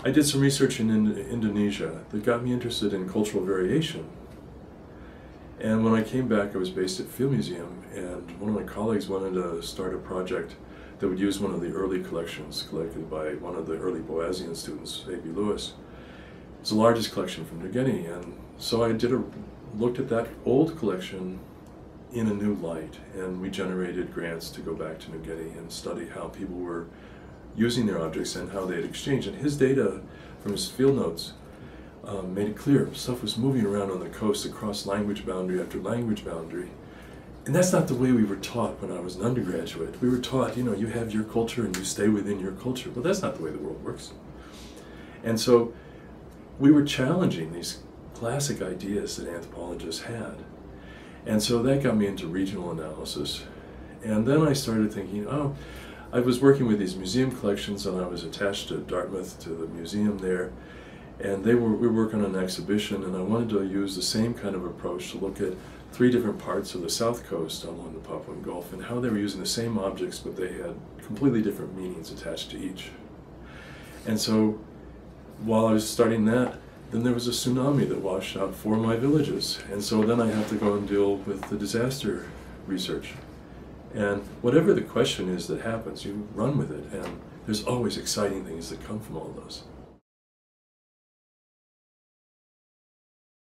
I did some research in Indonesia that got me interested in cultural variation. And when I came back, I was based at Field Museum, and one of my colleagues wanted to start a project that would use one of the early collections collected by one of the early Boasian students, A.B. Lewis. It's the largest collection from New Guinea, and so I looked at that old collection in a new light, and we generated grants to go back to New Guinea and study how people were using their objects and how they had exchanged. And his data from his field notes made it clear stuff was moving around on the coast across language boundary after language boundary. And that's not the way we were taught when I was an undergraduate. We were taught, you know, you have your culture and you stay within your culture. But that's not the way the world works. And so we were challenging these classic ideas that anthropologists had. And so that got me into regional analysis. And then I started thinking, oh, I was working with these museum collections, and I was attached to Dartmouth, to the museum there, and we were working on an exhibition, and I wanted to use the same kind of approach to look at 3 different parts of the south coast along the Papuan Gulf and how they were using the same objects, but they had completely different meanings attached to each. And so while I was starting that, then there was a tsunami that washed out 4 of my villages, and so then I had to go and deal with the disaster research. And whatever the question is that happens, you run with it, and there's always exciting things that come from all those.